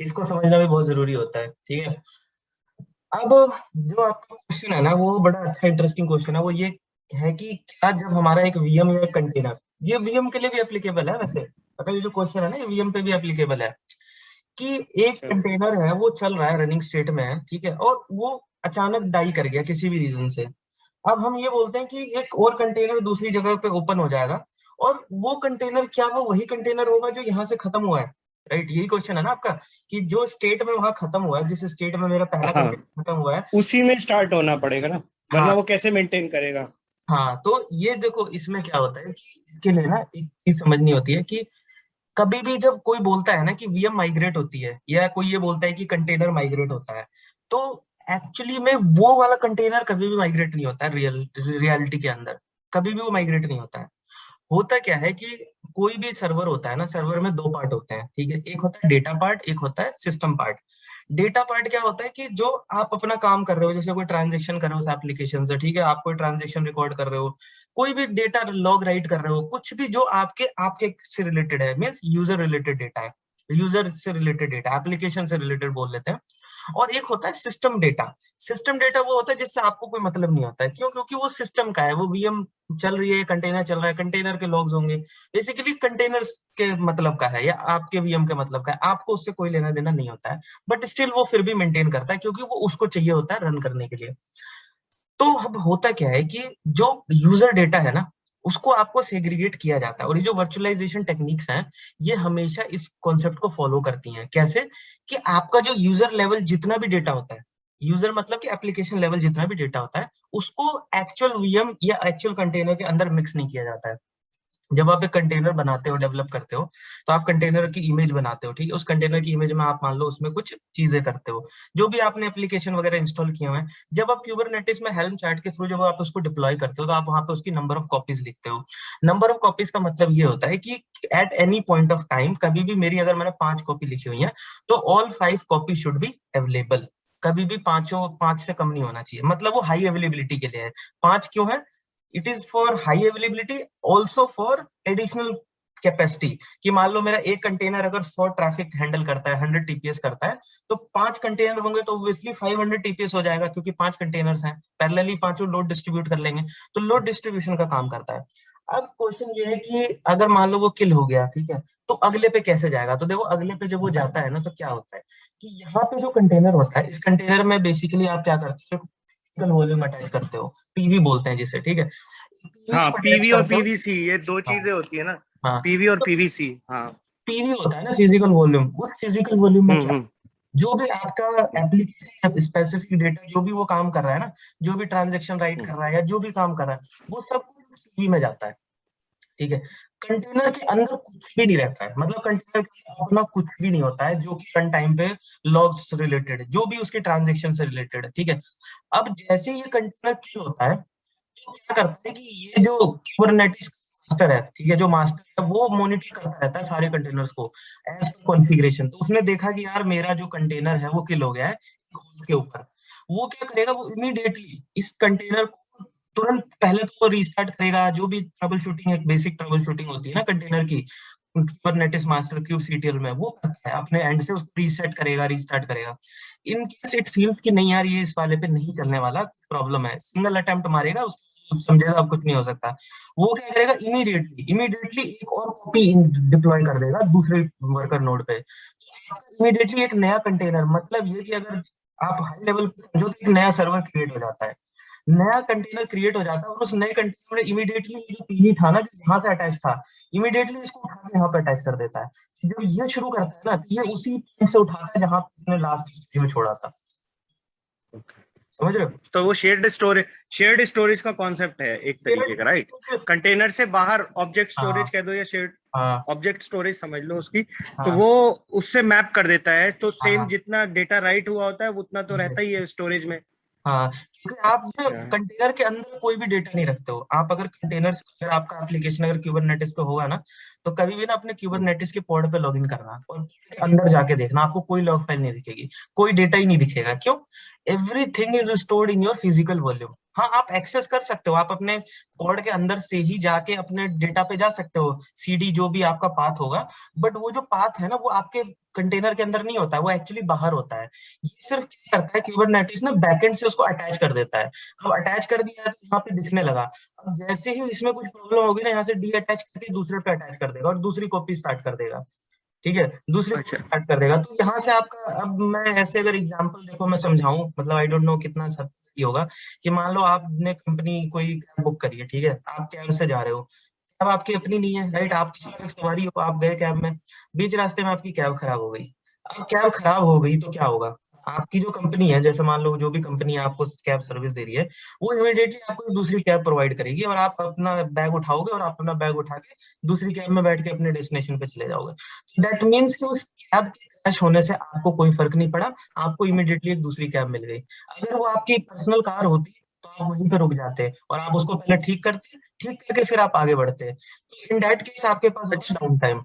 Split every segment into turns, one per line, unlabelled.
इसको समझना भी बहुत जरूरी होता है, ठीक है। अब जो आपका क्वेश्चन है ना, वो बड़ा अच्छा इंटरेस्टिंग क्वेश्चन है। वो ये है कि क्या जब हमारा एक वीएम या एक कंटेनर, ये वीएम के लिए भी एप्लीकेबल है वैसे, पता है ये जो क्वेश्चन है ना, ये वीएम पे भी एप्लीकेबल है। कि एक
अच्छा।
कंटेनर है, वो चल रहा है, रनिंग स्टेट में है, ठीक है, और वो अचानक डाई कर गया किसी भी रीजन से। अब हम ये बोलते हैं कि एक और कंटेनर दूसरी जगह पे ओपन हो जाएगा, और वो कंटेनर, क्या वो वही कंटेनर होगा जो यहाँ से खत्म हुआ है? राइट, यही क्वेश्चन है ना आपका, कि जो स्टेट में वहां खत्म हुआ है, जिस स्टेट में मेरा पहला
हाँ,
कंटेनर खत्म हुआ है।
उसी में स्टार्ट होना पड़ेगा ना, वरना
हाँ।
वो कैसे मेंटेन करेगा।
हाँ, तो ये देखो इसमें क्या होता है कि इसके लिए ना एक चीज समझनी होती है कि कभी भी जब कोई बोलता है ना कि वीएम माइग्रेट होती है, या कोई ये बोलता है कि कंटेनर माइग्रेट होता है, तो एक्चुअली में वो वाला कंटेनर कभी भी माइग्रेट नहीं होता है। रियलिटी के अंदर कभी भी वो माइग्रेट नहीं होता है। होता क्या है कि कोई भी सर्वर होता है ना, सर्वर में दो पार्ट होते हैं, ठीक है। एक होता है डेटा पार्ट, एक होता है सिस्टम पार्ट। डेटा पार्ट क्या होता है कि जो आप अपना काम कर रहे हो, जैसे कोई ट्रांजेक्शन कर रहे हो उस एप्लीकेशन से, ठीक है, आप कोई ट्रांजेक्शन रिकॉर्ड कर रहे हो, कोई भी डेटा लॉग राइट कर रहे हो, कुछ भी जो आपके आपके से रिलेटेड है, मीन्स यूजर रिलेटेड डेटा है, यूजर से रिलेटेड डेटा, एप्लीकेशन से रिलेटेड बोल लेते हैं। और एक होता है सिस्टम डेटा। सिस्टम डेटा वो होता है जिससे आपको कोई मतलब नहीं होता है, क्यों? क्योंकि वो सिस्टम का है, वो वीएम चल रही है, कंटेनर चल रहा है, कंटेनर के लॉग्स होंगे, बेसिकली कंटेनर्स के मतलब का है, या आपके वीएम के मतलब का है, आपको उससे कोई लेना देना नहीं होता है। बट स्टिल वो फिर भी मेंटेन करता है, क्योंकि वो उसको चाहिए होता है रन करने के लिए। तो अब होता क्या है कि जो यूजर डेटा है ना, उसको आपको सेग्रीगेट किया जाता है, और ये जो वर्चुअलाइजेशन टेक्निक्स हैं, ये हमेशा इस कॉन्सेप्ट को फॉलो करती हैं। कैसे? कि आपका जो यूजर लेवल जितना भी डेटा होता है, यूजर मतलब कि एप्लीकेशन लेवल जितना भी डेटा होता है, उसको एक्चुअल वीएम या एक्चुअल कंटेनर के अंदर मिक्स नहीं किया जाता है। जब आप एक कंटेनर बनाते हो, डेवलप करते हो, तो आप कंटेनर की इमेज बनाते हो, ठीक है। उस कंटेनर की इमेज में आप मान लो उसमें कुछ चीजें करते हो, जो भी आपने एप्लीकेशन वगैरह इंस्टॉल किए हुए हैं। जब आप क्यूबरनेटिस में हेल्म चैट के थ्रू जब आप उसको डिप्लॉय करते हो, तो आप वहां पे उसकी नंबर ऑफ कॉपीज लिखते हो। नंबर ऑफ कॉपीज का मतलब ये होता है कि at any point of time, कभी भी मेरी, अगर मैंने 5 कॉपी लिखी हुई है, तो all 5 copy should be available. कभी भी पांचों, 5 से कम नहीं होना चाहिए, मतलब वो हाई अवेलेबिलिटी के लिए है। 5 क्यों है? It is for high availability, also for additional capacity. कि मान लो मेरा एक कंटेनर अगर 100 ट्रैफिक हैंडल करता है, 100 टीपीएस करता है, तो 5 कंटेनर होंगे तो ऑब्वियसली 500 टीपीएस हो जाएगा, क्योंकि 5 कंटेनर्स हैं, पैरेलली पांचों लोड डिस्ट्रीब्यूट कर लेंगे। तो लोड डिस्ट्रीब्यूशन का काम करता है। अब क्वेश्चन ये है कि अगर मान लो वो किल हो गया, ठीक है, तो अगले पे कैसे जाएगा? तो देखो अगले पे जब वो जाता है ना, तो क्या होता है कि यहाँ पे जो कंटेनर होता है, इस कंटेनर में बेसिकली आप क्या करते हो, फिजिकल वॉल्यूम अटैच करते हो, पीवी बोलते हैं जिसे, ठीक है। पीवी
हाँ,
को अटैच
पीवी और
करते हो।
पीवीसी ये दो
हाँ।
चीजें होती है ना।
हाँ।
पीवी और
तो
पीवीसी, हाँ।
पीवी होता है ना फिजिकल वॉल्यूम, उस फिजिकल वॉल्यूम में क्या,
हम्म।
जो भी आपका एप्लीकेशन स्पेसिफिक डेटा, जो भी वो काम कर रहा है ना, जो भी ट्रांजेक्शन राइट कर
हम्म।
रहा है या जो भी काम कर रहा है, वो सब कुछ पीवी में जाता है, ठीक है। कंटेनर के अंदर कुछ भी नहीं रहता है, मतलब कंटेनर के अपना कुछ भी नहीं होता है, जो कि रन टाइम पे लॉग्स से रिलेटेड है, जो भी उसके ट्रांजेक्शन से रिलेटेड है, ठीक है। अब जैसे ही ये कंटेनर क्रिएट होता है, तो क्या करता है कि ये जो कुबरनेटिस मास्टर है, ठीक है, जो मास्टर है वो मॉनिटर करता रहता है सारे कंटेनर्स को एज पर कॉन्फ़िगरेशन। तो उसने देखा कि यार मेरा जो कंटेनर है वो किल हो गया है होस्ट के ऊपर। वो क्या करेगा, वो इमीडिएटली इस कंटेनर को तुरंत पहले तो रीस्टार्ट करेगा, जो भी ट्रबल शूटिंग, एक बेसिक ट्रबल शूटिंग होती है ना कंटेनर की, कुबरनेटिस मास्टर क्यूबसीटीएल में वो करता है, अपने एंड से उसको रीसेट करेगा, रीस्टार्ट करेगा। इन केस इट फील्स कि नहीं यार, ये इस वाले पे नहीं चलने वाला, प्रॉब्लम है, सिंगल अटेम्प्ट मारेगा, उसको समझेगा अब कुछ नहीं हो सकता। वो क्या करेगा, इमीडिएटली इमीडिएटली एक और कॉपी डिप्लॉय कर देगा दूसरे वर्कर नोड पे। इमीडिएटली एक नया कंटेनर, मतलब ये कि अगर आप हाई लेवल पे समझो, तो एक नया सर्वर क्रिएट हो जाता है, नया कंटेनर क्रिएट हो जाता है, और उस नए कंटेनर में इमीडिएटली जो पीवी था ना, जो यहाँ से अटैच था, इमीडिएटली इसको उठा के यहाँ पे अटैच कर देता है। जब ये शुरू करता है ना, तो ये उसी पॉइंट से उठाता है जहां पे उसने लास्ट में छोड़ा था। समझ रहे हो?
तो वो शेयर्ड स्टोरेज का कॉन्सेप्ट है एक तरीके का, राइट। कंटेनर से बाहर ऑब्जेक्ट
हाँ।
स्टोरेज कह दो या शेयर्ड
हाँ।
ऑब्जेक्ट स्टोरेज समझ लो उसकी। तो
हाँ।
वो उससे मैप कर देता है, तो सेम
हाँ।
जितना डेटा राइट हुआ होता है उतना तो रहता ही है स्टोरेज में।
हाँ, क्योंकि आप जो
अच्छा।
कंटेनर के अंदर कोई भी डेटा नहीं रखते हो, आप अगर कंटेनर, अगर आपका एप्लीकेशन अगर क्यूबरनेटिस पे होगा ना, तो कभी भी ना अपने क्यूबरनेटिस के पॉड पे लॉगिन करना और उसके अंदर जाके देखना, आपको कोई लॉग फाइल नहीं दिखेगी, कोई डेटा ही नहीं दिखेगा। क्यों? Everything is stored in your physical volume. हाँ, आप एक्सेस कर सकते हो, आप अपने कोड के अंदर से ही जाके अपने डेटा पे जा सकते हो, सीडी जो भी आपका पाथ होगा। बट वो जो पाथ है ना, वो आपके कंटेनर के अंदर नहीं होता है, वो एक्चुअली बाहर होता है। ये सिर्फ क्या करता है, कुबरनेटिस ना बैकएंड से उसको अटैच कर देता है। अब अटैच कर दिया है तो यहाँ पे दिखने लगा। अब जैसे ही इसमें कुछ प्रॉब्लम होगी ना, यहाँ से डी अटैच करके दूसरे पे अटैच कर देगा और दूसरी कॉपी स्टार्ट कर देगा। ठीक है, दूसरी
अच्छा।
कॉपी स्टार्ट कर देगा। तो यहाँ से आपका, अब मैं ऐसे अगर एग्जांपल देखो मैं समझाऊं, मतलब आई डोंट नो कितना सही होगा, कि मान लो आपने कंपनी कोई कैब बुक करी है, ठीक है, आप कैब से जा रहे हो, कैब आपकी अपनी नहीं है, राइट, आप किसी की सवारी हो, आप गए कैब में, बीच रास्ते में आपकी कैब खराब हो गई। अब कैब खराब हो गई तो क्या होगा, आपकी जो कंपनी है, जैसे मान लो जो भी कंपनी आपको कैब सर्विस दे रही है, वो इमीडिएटली आपको एक दूसरी कैब प्रोवाइड करेगी, और आप अपना बैग उठाओगे और अपना बैग उठा के दूसरी कैब में बैठ के अपने डेस्टिनेशन पे चले जाओगे। दैट मीन्स कि उस कैब के क्रैश होने से आपको कोई फर्क नहीं पड़ा, आपको इमीडिएटली एक दूसरी कैब मिल गई। अगर वो आपकी पर्सनल कार होती तो आप वहीं पे रुक जाते और आप उसको पहले ठीक करते, ठीक करके फिर आप आगे बढ़ते। तो इन दैट केस आपके पास होता
अच्छा।
Down time.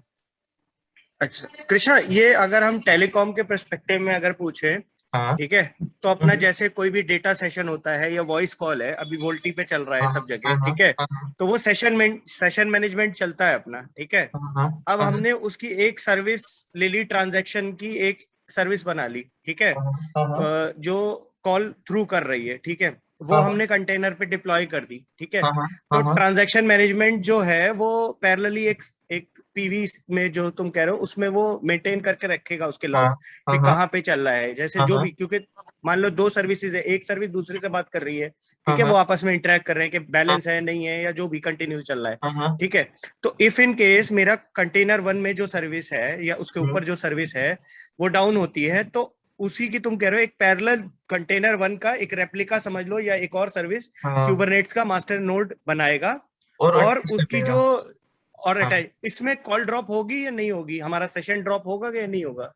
अच्छा कृष्णा, ये अगर हम टेलीकॉम के पर्सपेक्टिव में अगर पूछे,
हाँ।
ठीक है, तो अपना
हम्म,
जैसे कोई भी डेटा सेशन होता है या वॉइस कॉल है, अभी वोल्टी पे चल रहा है
हाँ
सब
हाँ
जगह,
हाँ
ठीक है,
हाँ हाँ
तो वो सेशन मैनेजमेंट चलता है अपना, ठीक है।
हाँ हाँ
अब
हाँ हाँ
हमने उसकी एक सर्विस ले ली, ट्रांजैक्शन की एक सर्विस बना ली, ठीक है,
हाँ हाँ
जो कॉल थ्रू कर रही है, ठीक है, वो
हाँ
हमने कंटेनर पे डिप्लॉय कर दी, ठीक है।
हाँ हाँ
तो
हाँ हाँ
ट्रांजैक्शन मैनेजमेंट जो है वो पैरेलली एक एक पीवी में जो तुम कह रहे हो उसमें वो मेंटेन करके रखेगा उसके
हाँ
लॉग,
हाँ
कि
हाँ
कहाँ पे चल रहा है, जैसे
हाँ
जो
हाँ
भी, क्योंकि मान लो दो सर्विसेज है, एक सर्विस दूसरे से बात कर रही है,
हाँ
ठीक है,
हाँ
वो आपस में इंटरेक्ट कर रहे हैं कि
हाँ
बैलेंस है नहीं है या जो भी कंटिन्यू चल रहा है,
हाँ हाँ,
ठीक है। तो इफ इन केस मेरा कंटेनर वन में जो सर्विस है या उसके
हम्म,
ऊपर जो सर्विस है वो डाउन होती है, तो उसी की तुम कह रहे हो एक पैरेलल कंटेनर वन का एक रेप्लिका समझ लो या एक और सर्विस
हाँ,
क्यूबरनेट्स का मास्टर नोड बनाएगा,
और
और
अटैच कर
उसकी
देगा।
जो, और
हाँ,
अटैच इसमें कॉल ड्रॉप होगी या नहीं होगी, हमारा सेशन ड्रॉप होगा या नहीं होगा।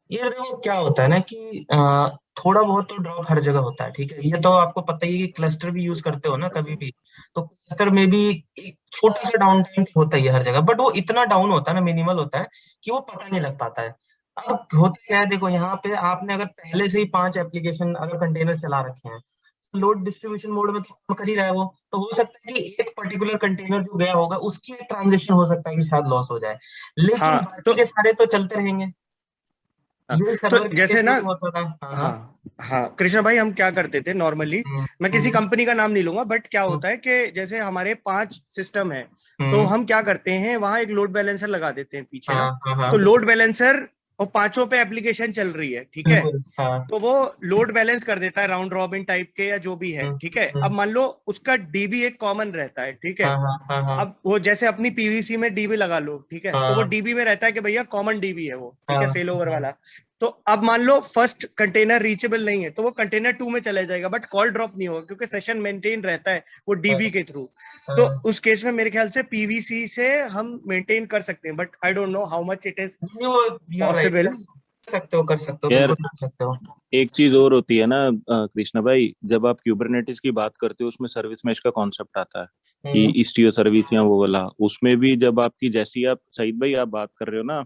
ये देखो क्या होता है ना कि थोड़ा बहुत तो ड्रॉप हर जगह होता है, ठीक है, ये तो आपको पता ही है कि क्लस्टर भी यूज करते हो ना कभी भी, तो क्लस्टर में भी एक छोटा सा डाउन टाइम होता ही है हर जगह, बट वो इतना डाउन होता है ना, मिनिमल होता है कि वो पता नहीं लग पाता है। अब होता क्या है, देखो यहाँ पे आपने अगर पहले से ही 5 एप्लीकेशन अगर कंटेनर चला रखे हैं, लोड डिस्ट्रीब्यूशन मोड में तो काम कर ही रहा है वो, तो हो सकता है कि एक पर्टिकुलर कंटेनर जो गया होगा उसकी एक ट्रांजेक्शन हो सकता है कि शायद लॉस हो जाए, लेकिन
हाँ
बाकी
तो,
के सारे तो चलते रहेंगे।
हाँ,
यही
तो
सर्वर के
जैसे
केस
ना,
में भी होता था। हाँ हाँ।
हाँ हाँ कृष्णा भाई, हम क्या करते थे नॉर्मली,
हम्म
मैं किसी
हम्म
कंपनी का नाम नहीं लूंगा, बट क्या
हम्म
होता है कि जैसे हमारे 5 सिस्टम है, तो
हम्म,
हम क्या करते हैं वहां एक लोड बैलेंसर लगा देते हैं पीछे
हाँ
ना।
हाँ हाँ,
तो लोड बैलेंसर, और पांचों पे एप्लीकेशन चल रही है, ठीक है,
बिल्कुल हाँ।
तो वो लोड बैलेंस कर देता है राउंड रॉबिन टाइप के या जो भी है, ठीक है। अब
हम्म,
मान लो उसका डीबी एक कॉमन रहता है, ठीक है।
हाँ हाँ हाँ हाँ
अब वो जैसे अपनी पीवीसी में डीबी लगा लो, ठीक है, तो वो
हाँ
डीबी में रहता है कि भैया कॉमन डीबी है वो, ठीक
हाँ
है, फेल ओवर वाला। तो अब मान लो फर्स्ट कंटेनर रीचेबल नहीं है, तो वो कंटेनर टू में चला जाएगा, बट कॉल ड्रॉप नहीं होगा क्योंकि सेशन मेंटेन रहता है वो
हाँ
डीबी के थ्रू। तो
हाँ।
उस केस में मेरे ख्याल से पीवीसी से हम मेंटेन कर सकते हैं, but I don't know how much it is
नहीं, वो यू आर राइट,
पॉसिबल।
कर सकते हो,
यार
बिल्कुल कर सकते हो।
एक चीज और होती है ना कृष्णा भाई, जब आप क्यूबरनेटिस की बात करते हो उसमें सर्विस मैश का कॉन्सेप्ट आता है कि
हम्म,
इस्टियो सर्विस या वो वाला, उसमें भी जब आपकी जैसी आप सईद भाई आप बात कर रहे हो ना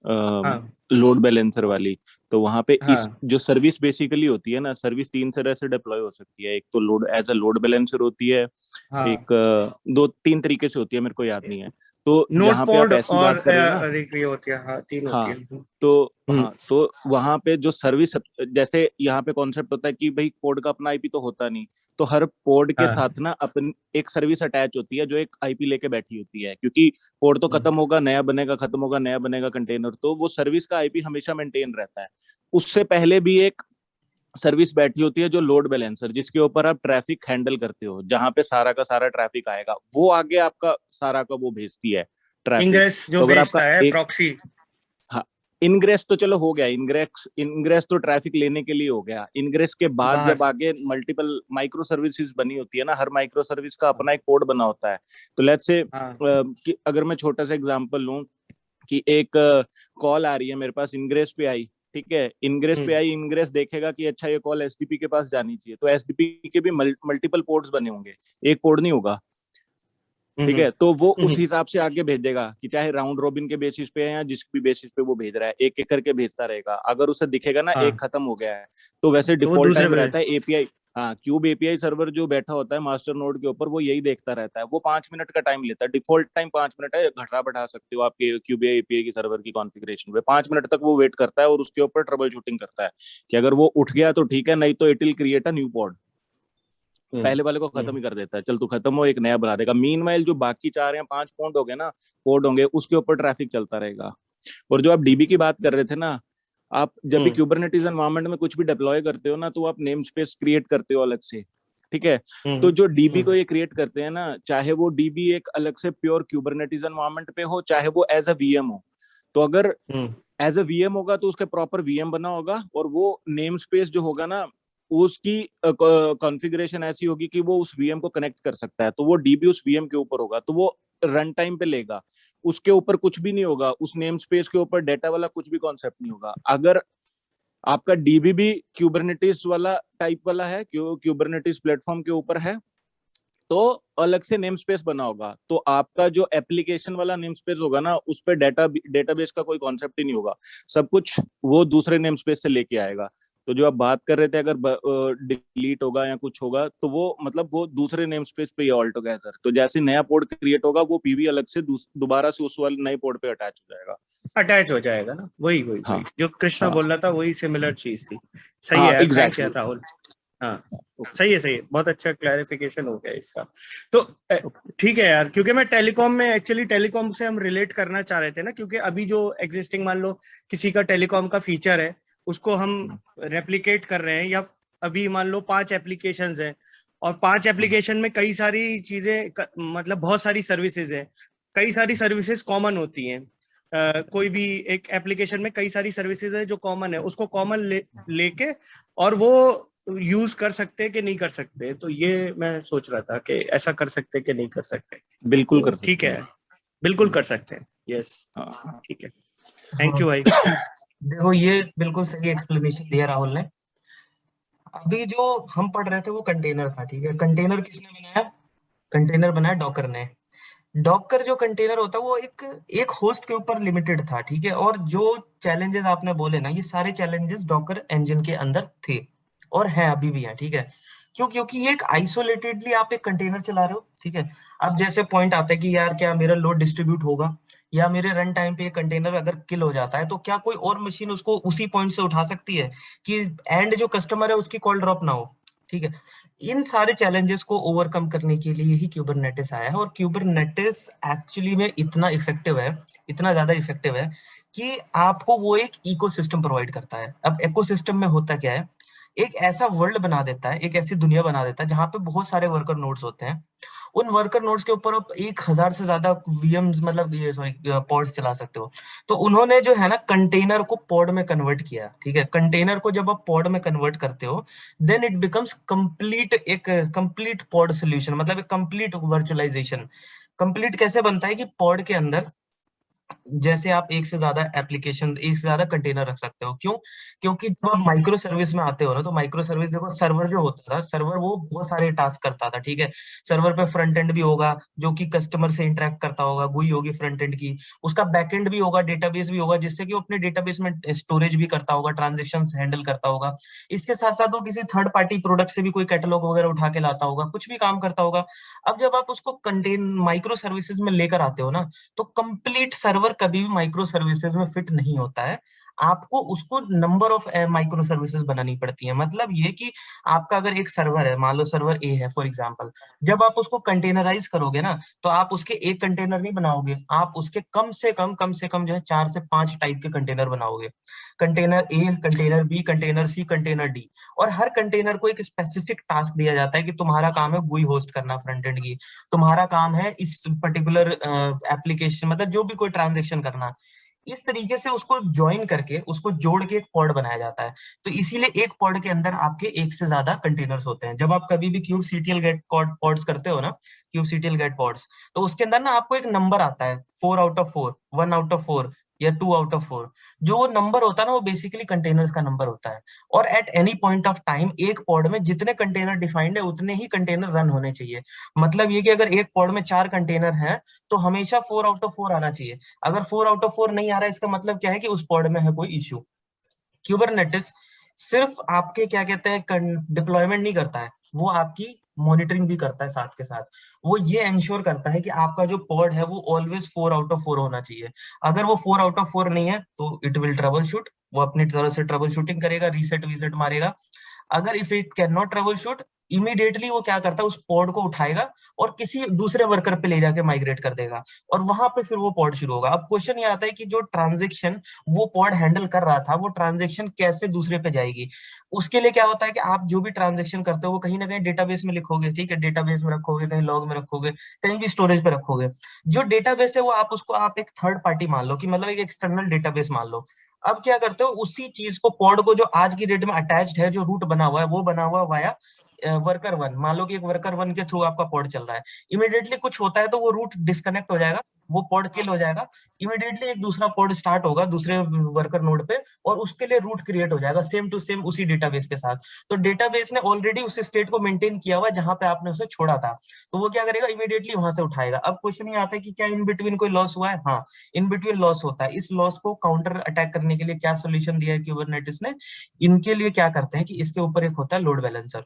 हाँ
लोड बैलेंसर वाली, तो वहां पे इस
हाँ
जो सर्विस बेसिकली होती है ना, सर्विस तीन तरह से डिप्लॉय हो सकती है। एक तो load as a load balancer होती है,
हाँ,
एक दो तीन तरीके से होती है, मेरे को याद नहीं है। तो
नोट
जहाँ पे आप
पोड
ऐसी
और
बात कर रहे हो ना,
ये होती है, हाँ तीन होती
हाँ,
है।
तो
हम्म,
हाँ, तो वहां पे जो सर्विस, जैसे यहाँ पे कॉन्सेप्ट होता है कि भाई पोड का अपना आईपी तो होता नहीं, तो हर पोड के
हाँ
साथ ना अपन एक सर्विस अटैच होती है जो एक आईपी लेके बैठी होती है, क्योंकि पोड तो
हम्म,
खत्म होगा नया बनेगा, खत्म होगा नया बनेगा कंटेनर, तो वो सर्विस का आईपी हमेशा मेंटेन रहता है। उससे पहले भी एक सर्विस बैठी होती है जो लोड बैलेंसर, जिसके ऊपर आप ट्रैफिक हैंडल करते हो, जहां पे सारा का सारा ट्रैफिक आएगा वो आगे आपका सारा का वो भेजती है ट्रैफिक।
इंग्रेस जो
तो अगर आपका
भेजता है
एक,
प्रॉक्सी।
हाँ, इनग्रेस तो चलो हो गया, इनग्रेस इनग्रेस तो ट्रैफिक लेने के लिए हो गया। इनग्रेस के बाद
बाहर।
जब आगे मल्टीपल माइक्रो सर्विसेज बनी होती है ना, हर माइक्रो सर्विस का अपना एक कोड बना होता है। तो लेट्स से
हाँ
कि अगर मैं छोटा सा एग्जांपल लूं कि एक कॉल आ रही है मेरे पास, इनग्रेस पे आई, ठीक है, इनग्रेस पे
हम्म
आई, इनग्रेस देखेगा कि अच्छा ये कॉल एसडीपी के पास जानी चाहिए, तो एसडीपी के भी मल्टीपल पोर्ट्स बने होंगे, एक पोर्ट नहीं होगा, ठीक
हम्म
है। तो वो उस
हम्म,
हिसाब से आगे भेजेगा कि चाहे राउंड रोबिन के बेसिस पे है या जिस भी बेसिस पे वो भेज रहा है, एक एक करके भेजता रहेगा। अगर उसे दिखेगा ना एक
हाँ
खत्म हो गया है, तो वैसे
तो वो
डिफॉल्ट
दूसरे
टाइम
पे।
रहता है एपीआई, हाँ, क्यूब एपीआई सर्वर जो बैठा होता है मास्टर नोड के ऊपर, वो यही देखता रहता है। वो 5 मिनट का टाइम लेता है, डिफॉल्ट टाइम 5 मिनट है, घटा बढ़ा सकते हो आपके क्यूब एपीआई की सर्वर की कॉन्फ़िगरेशन पे। 5 मिनट तक वो वेट करता है और उसके ऊपर ट्रबल शूटिंग करता है कि अगर वो उठ गया तो ठीक है, नहीं तो it will create a new pod. पहले वाले को खत्म ही कर देता है, चल तू खत्म हो, एक नया बना देगा। मीनवाइल जो बाकी 4 या 5 पॉड हो गए ना, पॉड होंगे, उसके ऊपर ट्रैफिक चलता रहेगा। और जो आप डीबी की बात कर रहे थे ना, आप जब भी क्यूबरनेटिस एनवायरनमेंट में कुछ भी डिप्लॉय करते हो ना, तो आप नेम स्पेस क्रिएट करते हो अलग से, ठीक है। तो जो डीबी को ये क्रिएट करते हैं ना, चाहे वो डीबी एक अलग से प्योर क्यूबरनेटिस एनवायरनमेंट पे हो, चाहे वो एज अ वीएम हो, तो अगर एज अ वीएम होगा तो उसके प्रॉपर वीएम बना होगा, और वो नेम स्पेस जो होगा ना, उसकी कॉन्फ़िगरेशन ऐसी होगी कि वो उस वीएम को कनेक्ट कर सकता है। तो वो डीबी उस वीएम के ऊपर होगा, तो वो रन टाइम पे लेगा, उसके ऊपर कुछ भी नहीं होगा, उस नेम स्पेस के ऊपर डेटा वाला कुछ भी कॉन्सेप्ट नहीं होगा। अगर आपका डीबी भी क्यूबरनेटिस वाला टाइप वाला है, क्यूबरनेटिस प्लेटफॉर्म के ऊपर है, तो अलग से नेम स्पेस बना होगा। तो आपका जो एप्लीकेशन वाला नेम स्पेस होगा ना, उस पर डेटाबेस का कोई कॉन्सेप्ट ही नहीं होगा, सब कुछ वो दूसरे नेम स्पेस से लेके आएगा। तो जो आप बात कर रहे थे, अगर डिलीट होगा या कुछ होगा, तो वो मतलब वो दूसरे नेम स्पेस पे ही ऑल टुगेदर। तो जैसे नया पोर्ट क्रिएट होगा, वो पीवी अलग से दोबारा से उस वाले नए पोर्ट पे अटैच हो जाएगा।
अटैच हो जाएगा ना, वही वही
हाँ
वही जो कृष्णा
हाँ
बोल रहा था, वही सिमिलर चीज थी। सही है
हाँ,
यार, थैंक यू
एग्जैक्टली।
राहुल। हाँ, सही है बहुत अच्छा क्लैरिफिकेशन हो गया इसका। तो ठीक है यार, क्योंकि मैं टेलीकॉम में, एक्चुअली टेलीकॉम से हम रिलेट करना चाह रहे थे ना, क्योंकि अभी जो एग्जिस्टिंग, मान लो किसी का टेलीकॉम का फीचर है, उसको हम रेप्लिकेट कर रहे हैं, या अभी मान लो 5 एप्लीकेशंस हैं, और 5 एप्लीकेशन में कई सारी चीजें, मतलब बहुत सारी सर्विसेज है, कई सारी सर्विसेज कॉमन होती हैं। कोई भी एक एप्लीकेशन में कई सारी सर्विसेज है जो कॉमन है, उसको कॉमन लेके और वो यूज कर सकते हैं कि नहीं कर सकते। तो ये मैं सोच रहा था कि ऐसा कर सकते कि नहीं कर सकते।
बिल्कुल
तो
कर
ठीक
सकते
है,
हैं।
बिल्कुल कर सकते हैं। यस,
हाँ
ठीक है, थैंक
हाँ,
यू भाई।
देखो ये बिल्कुल सही एक्सप्लेनेशन दिया राहुल ने। अभी जो हम पढ़ रहे थे वो कंटेनर था, ठीक है। कंटेनर किसने बनाया? कंटेनर बनाया डॉकर ने। डॉकर जो कंटेनर होता है वो एक एक होस्ट के ऊपर लिमिटेड था, ठीक है। और जो चैलेंजेस आपने बोले ना, ये सारे चैलेंजेस डॉकर इंजन के अंदर थे और हैं, अभी भी हैं, ठीक है। क्यों? क्योंकि ये एक आइसोलेटेडली आप एक कंटेनर चला रहे हो, ठीक है। अब जैसे पॉइंट आता है कि यार क्या मेरा लोड डिस्ट्रीब्यूट होगा, या मेरे रन टाइम पे ये कंटेनर अगर किल हो जाता है तो क्या कोई और मशीन उसको उसी पॉइंट से उठा सकती है कि एंड जो कस्टमर है उसकी कॉल ड्रॉप ना हो, ठीक है। इन सारे चैलेंजेस को ओवरकम करने के लिए ही क्यूबरनेटिस आया है। और क्यूबरनेटिस एक्चुअली में इतना इफेक्टिव है, इतना ज्यादा इफेक्टिव है कि आपको वो एक इकोसिस्टम प्रोवाइड करता है। अब इकोसिस्टम में होता क्या है, एक ऐसा वर्ल्ड बना देता है, एक ऐसी दुनिया बना देता है जहां पे बहुत सारे वर्कर नोड्स होते हैं। उन वर्कर नोड्स के ऊपर आप 1000 से ज्यादा वीएम्स, मतलब ये सॉरी पॉड्स चला सकते हो। तो उन्होंने जो है ना कंटेनर को पॉड में कन्वर्ट किया, ठीक है। कंटेनर को जब आप पॉड में कन्वर्ट करते हो, देन इट बिकम्स कंप्लीट, एक कंप्लीट पॉड सोल्यूशन, मतलब एक कंप्लीट वर्चुअलाइजेशन। कंप्लीट कैसे बनता है कि पॉड के अंदर जैसे आप एक से ज्यादा एप्लीकेशन, एक से ज्यादा कंटेनर रख सकते हो। क्यों? क्योंकि जब आप माइक्रो सर्विस में आते हो ना, तो माइक्रो सर्विस देखो, सर्वर जो होता था, सर्वर वो बहुत सारे टास्क करता था, ठीक है। सर्वर पे फ्रंट एंड भी होगा जो कि कस्टमर से इंटरेक्ट करता होगा, गुई होगी फ्रंट एंड की। उसका बैक एंड भी होगा, डेटाबेस भी होगा, जिससे कि वो अपने डेटाबेस में स्टोरेज भी करता होगा, ट्रांजेक्शन हैंडल करता होगा। इसके साथ साथ वो किसी थर्ड पार्टी प्रोडक्ट से भी कोई कैटलॉग वगैरह उठा के लाता होगा, कुछ भी काम करता होगा। अब जब आप उसको कंटेन माइक्रो सर्विसेज में लेकर आते हो ना, तो कंप्लीट सर्वर कभी भी माइक्रो सर्विसेज में फिट नहीं होता है। आपको उसको नंबर ऑफ माइक्रो सर्विसेज बनानी पड़ती है। मतलब ये कि आपका अगर एक सर्वर है, मान लो सर्वर ए है फॉर एग्जांपल, जब आप उसको कंटेनराइज करोगे ना, तो आप उसके एक कंटेनर नहीं बनाओगे, आप उसके कम से कम जो है 4 से 5 टाइप के कंटेनर बनाओगे। Container A, container B, container C, container D. और हर कंटेनर को एक स्पेसिफिक टास्क दिया जाता है कि तुम्हारा काम है गुई होस्ट करना फ्रंट एंड की, तुम्हारा काम है इस पर्टिकुलर एप्लीकेशन, मतलब जो भी कोई ट्रांजेक्शन करना। इस तरीके से उसको ज्वाइन करके, उसको जोड़ के एक पॉड बनाया जाता है। तो इसीलिए एक पॉड के अंदर आपके एक से ज्यादा कंटेनर्स होते हैं। जब आप कभी भी क्यूब सीटीएल गेट पॉड्स करते हो ना, क्यूब सीटीएल गेट पॉड्स, तो उसके अंदर ना आपको एक नंबर आता है, 4 आउट ऑफ 4, 1 आउट ऑफ 4, या 2 आउट ऑफ 4। जो वो नंबर होता है ना, वो बेसिकली कंटेनर्स का नंबर होता है। और at any point of time एक पॉड में जितने कंटेनर डिफाइंड है, उतने ही कंटेनर रन होने चाहिए। मतलब ये कि अगर एक पॉड में 4 कंटेनर हैं, तो हमेशा 4 आउट ऑफ 4 आना चाहिए। अगर 4 आउट ऑफ 4 नहीं आ रहा है, इसका मतलब क्या है कि उस पॉड में है कोई इश्यू। क्यूबरनेटिस सिर्फ आपके क्या कहते हैं डिप्लॉयमेंट नहीं करता है, वो आपकी मॉनिटरिंग भी करता है साथ के साथ। वो ये इंश्योर करता है कि आपका जो पॉड है वो ऑलवेज 4 आउट ऑफ 4 होना चाहिए। अगर वो 4 आउट ऑफ 4 नहीं है तो इट विल ट्रबल शूट, वो अपनी तरह से ट्रबल शूटिंग करेगा, रीसेट वीसेट मारेगा। अगर if it can not trouble shoot, immediately वो क्या करता है, उस पॉड को उठाएगा और किसी दूसरे वर्कर पे ले जाके माइग्रेट कर देगा, और वहां पे फिर वो पॉड शुरू होगा। अब क्वेश्चन ये आता है कि जो ट्रांजेक्शन वो पॉड हैंडल कर रहा था, वो ट्रांजेक्शन कैसे दूसरे पे जाएगी। उसके लिए क्या होता है कि आप जो भी ट्रांजेक्शन करते हो वो कहीं ना कहीं डेटाबेस में लिखोगे, ठीक है, डेटाबेस में रखोगे, कहीं लॉग में रखोगे, कहीं भी स्टोरेज पे रखोगे। जो डेटाबेस है वो आप उसको आप एक थर्ड पार्टी मान लो, कि मतलब एक एक्सटर्नल डेटाबेस मान लो। अब क्या करते हो, उसी चीज को, पॉड को जो आज की डेट में अटैच्ड है, जो रूट बना हुआ है, वो बना हुआ वाया वर्कर वन। मान लो कि एक वर्कर वन के थ्रू आपका पॉड चल रहा है। इमीडिएटली कुछ होता है तो वो रूट डिस्कनेक्ट हो जाएगा, वो पॉड किल हो जाएगा। इमीडिएटली एक दूसरा पॉड स्टार्ट होगा दूसरे वर्कर नोड पे, और उसके लिए रूट क्रिएट हो जाएगा सेम टू सेम उसी डेटाबेस के साथ। तो डेटाबेस ने ऑलरेडी उस स्टेट को मेंटेन किया हुआ जहां पे आपने उसे छोड़ा था, तो वो क्या करेगा, इमीडिएटली वहां से उठाएगा। अब क्वेश्चन ये आता है कि क्या इन बिटवीन कोई लॉस हुआ है? हाँ, इन बिटवीन लॉस होता है। इस लॉस को काउंटर अटैक करने के लिए क्या सोल्यूशन दिया है क्यूबरनेटिस ने? इनके लिए क्या करते हैं कि इसके ऊपर एक होता है लोड बैलेंसर।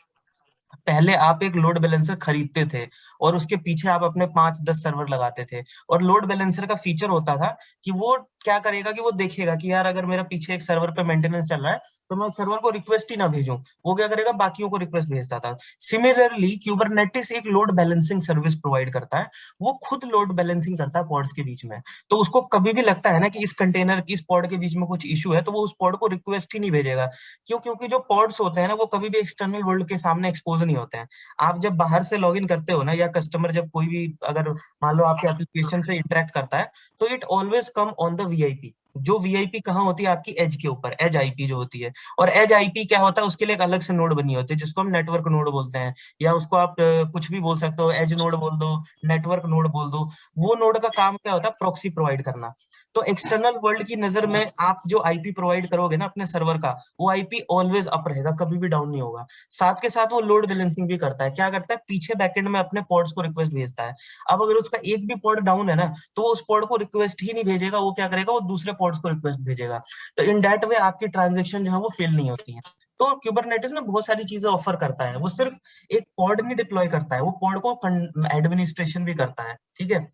पहले आप एक लोड बैलेंसर खरीदते थे और उसके पीछे आप अपने 5-10 सर्वर लगाते थे, और लोड बैलेंसर का फीचर होता था कि वो क्या करेगा कि वो देखेगा कि यार अगर मेरा पीछे एक सर्वर पे मेंटेनेंस चल रहा है तो मैं सर्वर को रिक्वेस्ट ही ना भेजूं, वो क्या करेगा, बाकियों को रिक्वेस्ट भेजता था। सिमिलरली क्यूबरनेटिस एक लोड बैलेंसिंग सर्विस प्रोवाइड करता है, वो खुद लोड बैलेंसिंग करता है पॉड्स के बीच में। तो उसको कभी भी लगता है ना कि इस कंटेनर की, इस पॉड के बीच में कुछ इशू है, तो वो उस पॉड को रिक्वेस्ट ही नहीं भेजेगा। क्यों? क्योंकि जो पॉड्स होते हैं ना, वो कभी भी एक्सटर्नल वर्ल्ड के सामने एक्सपोज नहीं होते हैं। आप जब बाहर से लॉग इन करते हो ना, या कस्टमर जब कोई भी अगर मान लो आपके एप्लीकेशन से इंटरेक्ट करता है, तो it always come on the VIP. जो वीआईपी कहाँ होती है? आपकी एज के ऊपर, एज आईपी जो होती है। और एज आईपी क्या होता है? उसके लिए एक अलग से नोड बनी होती है जिसको हम नेटवर्क नोड बोलते हैं, या उसको आप कुछ भी बोल सकते हो, एज नोड बोल दो, नेटवर्क नोड बोल दो। वो नोड का काम क्या होता है? प्रॉक्सी प्रोवाइड करना। तो एक्सटर्नल वर्ल्ड की नजर में आप जो आईपी प्रोवाइड करोगे ना अपने सर्वर का, वो आईपी ऑलवेज अप रहेगा, कभी भी डाउन नहीं होगा। साथ के साथ वो लोड बैलेंसिंग भी करता है। क्या करता है? पीछे बैकएंड में अपने पॉड्स को रिक्वेस्ट भेजता है। अब अगर उसका एक भी पॉड डाउन है ना, तो वो उस पॉड को रिक्वेस्ट ही नहीं भेजेगा, वो क्या करेगा, वो दूसरे पॉड्स को रिक्वेस्ट भेजेगा। तो इन दैट वे आपकी ट्रांजेक्शन जो है वो फेल नहीं होती है। तो क्यूबरनेटिस ना बहुत सारी चीजें ऑफर करता है, वो सिर्फ एक पॉड नहीं डिप्लॉय करता है, वो पॉड को एडमिनिस्ट्रेशन भी करता है, ठीक है।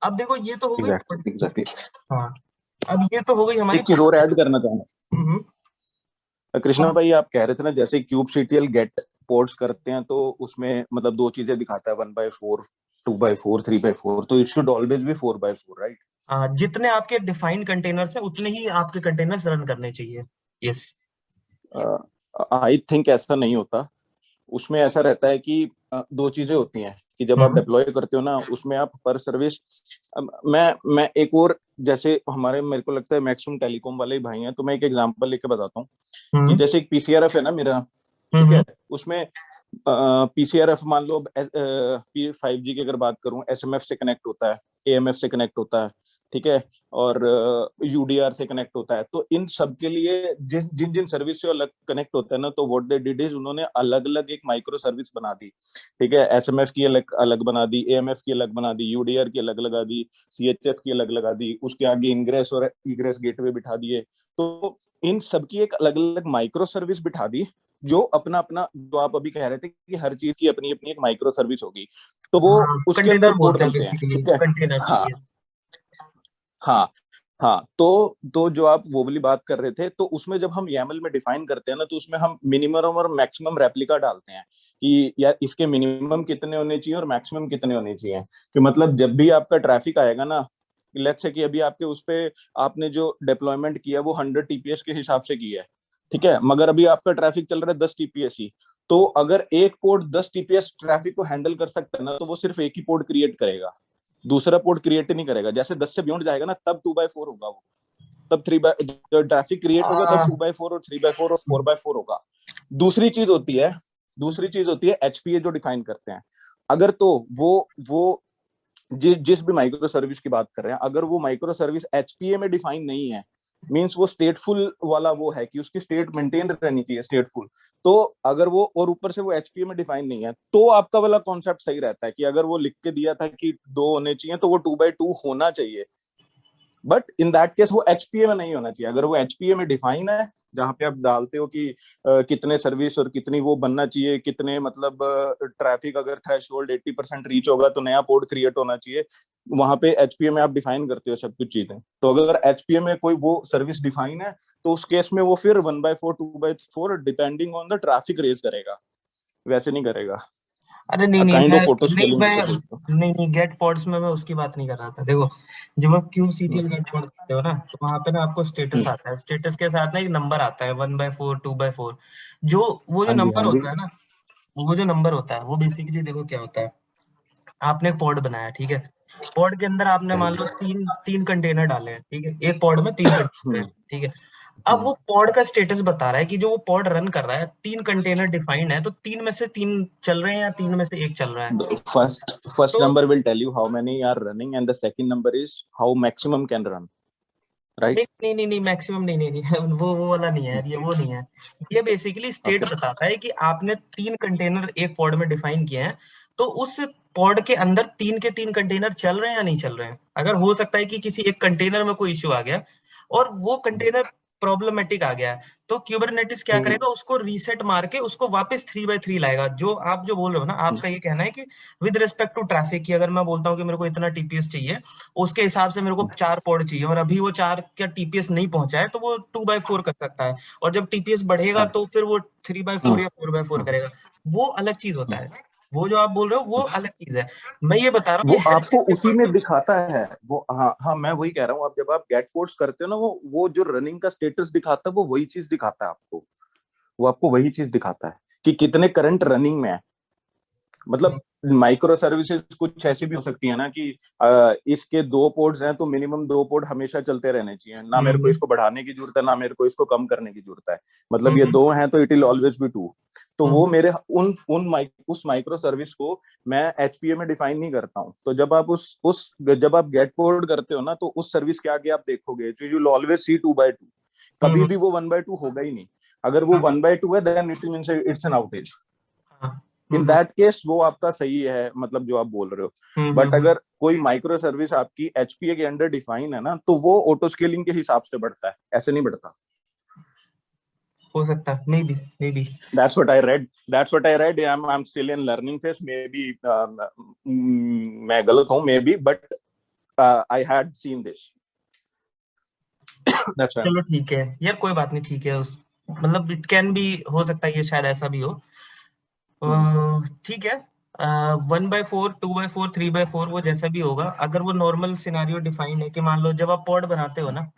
अब देखो ये तो हो गई।
Exactly exactly.
हाँ, अब ये तो हो गई हमारी।
एक चीज और ऐड करना चाहूंगा
हम्म,
कृष्णा
अब
भाई, आप कह रहे थे ना जैसे kubectl गेट पोर्ट्स करते हैं तो उसमें मतलब दो चीजें दिखाता है, 1/4, 2/4, 3/4, तो it should always be 4/4, right?
जितने आपके डिफाइंड कंटेनर्स है उतने ही आपके कंटेनर्स रन करने चाहिए। यस।
आई थिंक ऐसा नहीं होता। उसमें ऐसा रहता है कि दो चीजें होती हैं कि जब आप
हम्म,
डिप्लॉय करते हो ना, उसमें आप पर सर्विस, मैं एक और, जैसे हमारे, मेरे को लगता है मैक्सिमम टेलीकॉम वाले ही भाई हैं, तो मैं एक एग्जांपल लेके बताता हूँ कि
हम्म,
जैसे एक पीसीआरएफ है ना मेरा, ठीक
हम्म,
है, उसमें पीसीआरएफ मान लो 5G की अगर बात करूं, एसएमएफ से कनेक्ट होता है, एएमएफ से कनेक्ट होता है, ठीक है, और यूडीआर से कनेक्ट होता है। तो इन सब के लिए जिन जिन जिन सर्विस से अलग कनेक्ट होता है ना, तो व्हाट दे डिड इज उन्होंने अलग अलग एक माइक्रो सर्विस बना दी, ठीक है। एसएमएफ की अलग अलग बना दी, एएमएफ की अलग बना दी, यूडीआर की अलग लगा दी, सीएचएफ की अलग लगा दी, उसके आगे इनग्रेस और इग्रेस गेटवे बिठा दिए। तो इन सब की एक अलग अलग माइक्रो सर्विस बिठा दी, जो अपना अपना, जो आप अभी कह रहे थे कि हर चीज की अपनी अपनी एक माइक्रो सर्विस होगी, तो वो
हाँ,
उसके
कंटेनर
अंदर कोड
बोलते हैं
बनते हैं,
बेसिकली,
ठीक है।
कंटेनर्स।
हाँ हाँ हाँ। तो जो आप वो वाली बात कर रहे थे, तो उसमें जब हम YAML में डिफाइन करते हैं ना, तो उसमें हम मिनिमम और मैक्सिमम रेप्लिका डालते हैं कि यार इसके मिनिमम कितने होने चाहिए और मैक्सिमम कितने होने चाहिए, कि मतलब जब भी आपका ट्रैफिक आएगा ना, लेट्स से कि अभी आपके उस पे आपने जो डिप्लॉयमेंट किया वो 100 TPS के हिसाब से किया है, ठीक है, मगर अभी आपका ट्रैफिक चल रहा है 10 TPS ही, तो अगर एक पोर्ट 10 TPS ट्रैफिक को हैंडल कर सकता है ना, तो वो सिर्फ एक ही पोर्ट क्रिएट करेगा, दूसरा पोर्ट क्रिएट नहीं करेगा। जैसे 10 से बियॉन्ड जाएगा ना, तब 2/4 होगा वो, तब ट्रैफिक क्रिएट होगा, तब
आ,
2/4 और 3/4 और 4/4 होगा। दूसरी चीज होती है, दूसरी चीज होती है एचपीए जो डिफाइन करते हैं। अगर तो वो जिस भी माइक्रो सर्विस की बात कर रहे हैं, अगर वो माइक्रो सर्विस एचपीए में डिफाइन नहीं है, मींस वो स्टेटफुल वाला वो है कि उसकी स्टेट मेंटेन रहनी चाहिए, स्टेटफुल। तो अगर वो, और ऊपर से वो एचपीए में डिफाइन नहीं है, तो आपका वाला कॉन्सेप्ट सही रहता है कि अगर वो लिख के दिया था कि 2 होने चाहिए, तो वो 2/2 होना चाहिए। बट इन दैट केस वो एचपीए में नहीं होना चाहिए। अगर वो एचपीए में डिफाइन है, जहाँ पे आप डालते हो कि कितने सर्विस और कितनी वो बनना चाहिए, कितने मतलब ट्रैफिक अगर थ्रेशोल्ड 80% रीच होगा तो नया पोर्ट क्रिएट होना चाहिए, वहां पे एचपीए में आप डिफाइन करते हो सब कुछ चीजें। तो अगर एचपीए में कोई वो सर्विस डिफाइन है तो उस केस में वो फिर 1/4 2/4 डिपेंडिंग ऑन द ट्रैफिक रेज करेगा, वैसे नहीं करेगा।
अरे नहीं नहीं,
काइंड
मैं
ऑफ ऑटो
नहीं
स्केलिंग
मैं
जिसे बोलते हैं।
नहीं नहीं, गेट पॉड्स में मैं उसकी बात नहीं कर रहा था। देखो, जब आप QCTL गेट पॉड करते हो ना, तो वहां पे ना आपको स्टेटस आता है, स्टेटस के साथ ना एक नंबर आता है 1/4 2/4। जो वो जो
हाँ जी,
नंबर
हाँ जी।
होता है ना, वो जो नंबर होता है वो बेसिकली देखो क्या होता है। आपने एक पॉड बनाया, ठीक है। पॉड के अंदर आपने मान लो तीन तीन कंटेनर डाले हैं, ठीक है। एक पॉड में 3 कंटेनर है,
हम्म,
ठीक है। अब
हम्म।
वो पॉड का स्टेटस बता रहा है कि जो वो पॉड रन कर रहा है, 3 कंटेनर डिफाइंड है, तो 3 में से 3 चल रहे हैं या 3 में से 1 चल रहा है।
First
तो
number will tell you how many are running, and the second number is how maximum can run, right?
नहीं नहीं नहीं नहीं, मैक्सिमम नहीं नहीं नहीं वो वाला नहीं है यार, ये वो नहीं है। ये बेसिकली स्टेट
Okay.
बताता है कि आपने 3 कंटेनर एक पॉड में डिफाइन किए हैं, तो उस पॉड के अंदर 3 के 3 कंटेनर चल रहे हैं या नहीं चल रहे हैं। अगर हो सकता है कि किसी एक कंटेनर में कोई इश्यू आ गया और वो कंटेनर प्रॉब्लमेटिक आ गया है, तो क्यूबरनेटिस क्या
हम्म,
करेगा, उसको रीसेट मार के उसको वापस 3/3 लाएगा। जो आप जो बोल रहे हो ना, आपका ये कहना है कि विद रिस्पेक्ट टू ट्रैफिक की, अगर मैं बोलता हूँ कि मेरे को इतना टीपीएस चाहिए, उसके हिसाब से मेरे को 4 पॉड चाहिए, और अभी वो 4 का टीपीएस नहीं पहुंचा है, तो वो 2/4 कर सकता है। और जब टीपीएस बढ़ेगा
हाँ,
तो फिर वो 3/4 या 4/4 करेगा। वो अलग चीज होता है। वो जो आप बोल रहे हो वो अलग चीज है। मैं ये बता रहा हूँ
वो
ये
आपको
हेल्थ
उसी में दिखाता है वो। हाँ हाँ, मैं वही कह रहा हूँ, आप जब आप गेट कोड्स करते हो ना, वो जो रनिंग का स्टेटस दिखाता है वो वही चीज दिखाता है आपको। वो आपको वही चीज दिखाता है कि कितने करंट रनिंग में है। मतलब माइक्रो सर्विसेज कुछ ऐसी भी हो सकती है ना कि इसके 2 पोर्ट्स हैं तो मिनिमम 2 पोर्ट हमेशा चलते रहने चाहिए, ना मेरे को इसको बढ़ाने की जरूरत है ना मेरे को इसको कम करने की जरूरत है। मतलब ये 2 हैं तो इट विल ऑलवेज बी 2। तो वो मेरे उस माइक्रो सर्विस को मैं एचपीए में डिफाइन नहीं करता हूँ। तो जब आप जब आप गेट पोर्ट करते हो ना, तो उस सर्विस के आगे आप देखोगे यू विल ऑलवेज सी 2/2। कभी भी वो 1/2 होगा ही नहीं। अगर वो 1/2 है then it means it's an outage. In that case वो आपका सही है, मतलब जो आप बोल रहे हो। बट अगर कोई माइक्रो सर्विस आपकी एचपीए के अंडर डिफाइन है ना, तो वो ऑटो स्केलिंग के हिसाब से बढ़ता है, ऐसे नहीं बढ़ता।
हो सकता है, may be may be.
That's what I read. That's what I read. I'm still in learning phase. Maybe मैं गलत हूँ, maybe, but I had seen this. That's right.
चलो ठीक है यार, कोई बात नहीं, ठीक है। मतलब इट कैन बी, हो सकता है ये शायद ऐसा भी हो। ठीक है। 1/4 2/4 3/4 वो जैसा भी होगा, अगर वो नॉर्मल सिनारियो डिफाइंड है कि मान लो जब आप पॉड बनाते हो ना,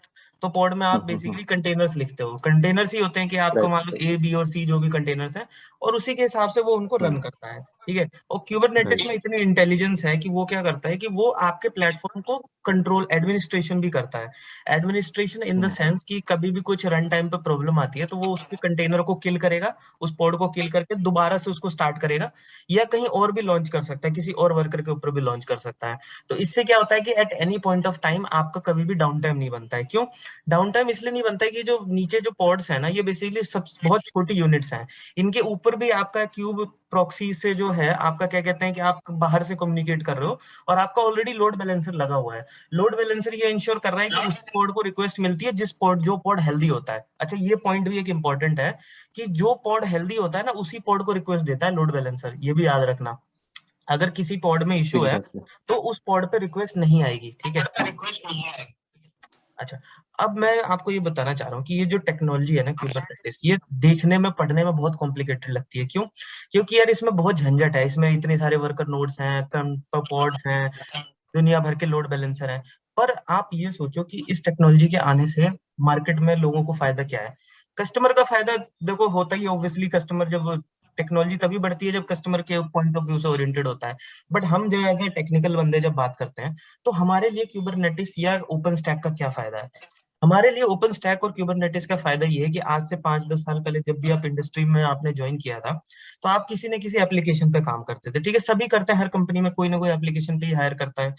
तो पॉड में आप बेसिकली कंटेनर्स लिखते हो। कंटेनर्स ही होते हैं कि आपको
Right.
मान लो A B और C जो भी कंटेनर्स हैं, और उसी के हिसाब से वो उनको रन करता है, ठीक है। और क्यूबरनेटिस
Right.
में इतनी इंटेलिजेंस है कि वो क्या करता है कि वो आपके प्लेटफॉर्म को कंट्रोल एडमिनिस्ट्रेशन भी करता है। एडमिनिस्ट्रेशन इन द सेंस कि कभी भी कुछ रन टाइम पे प्रॉब्लम आती है, तो वो उसके कंटेनर को किल करेगा, उस पॉड को किल करके दोबारा से उसको स्टार्ट करेगा, या कहीं और भी लॉन्च कर सकता है, किसी और वर्कर के ऊपर भी लॉन्च कर सकता है। तो इससे क्या होता है कि at any point of time आपका कभी भी डाउन टाइम नहीं बनता है। क्यों डाउन टाइम इसलिए नहीं बनता है कि जो नीचे जो पॉड्स है ना, ये बेसिकली सब बहुत छोटी यूनिट्स हैं। इनके ऊपर भी आपका क्यूब प्रॉक्सी से जो है, आपका क्या कहते हैं कि आप बाहर से कम्युनिकेट कर रहे हो, और आपका ऑलरेडी लोड बैलेंसर लगा हुआ है। लोड बैलेंसर ये इंश्योर कर रहा है कि उस पॉड को रिक्वेस्ट मिलती है जो पॉड हेल्दी होता है। अच्छा, ये पॉइंट भी एक इंपॉर्टेंट है कि जो पॉड हेल्दी होता है ना, उसी पॉड को रिक्वेस्ट देता है लोड बैलेंसर। ये भी याद रखना, अगर किसी पॉड में इशू है
Exactly.
तो उस पॉड पे रिक्वेस्ट नहीं आएगी, ठीक है। अच्छा, अब मैं आपको ये बताना चाह रहा हूँ कि ये जो टेक्नोलॉजी है ना क्यूबरनेटिस, ये देखने में पढ़ने में बहुत कॉम्प्लिकेटेड लगती है। क्यों? क्योंकि यार इसमें बहुत झंझट है, इसमें इतने सारे वर्कर नोड्स हैं, पॉड्स हैं, दुनिया भर के लोड बैलेंसर हैं। पर आप ये सोचो कि इस टेक्नोलॉजी के आने से मार्केट में लोगों को फायदा क्या है। कस्टमर का फायदा देखो होता ही, ऑब्वियसली कस्टमर जब, टेक्नोलॉजी तभी बढ़ती है जब कस्टमर के पॉइंट ऑफ व्यू से ओरिएंटेड होता है। बट हम जो एज ए टेक्निकल बंदे जब बात करते हैं, तो हमारे लिए क्यूबरनेटिस या ओपन स्टैक का क्या फायदा है। हमारे लिए ओपन स्टैक और क्यूबरनेटिस का फायदा ये है कि आज से 5-10 साल पहले जब भी आप इंडस्ट्री में आपने ज्वाइन किया था, तो आप किसी न किसी एप्लीकेशन पे काम करते थे, ठीक है। सभी करते हैं, हर कंपनी में कोई ना कोई एप्लीकेशन पे ही हायर करता है।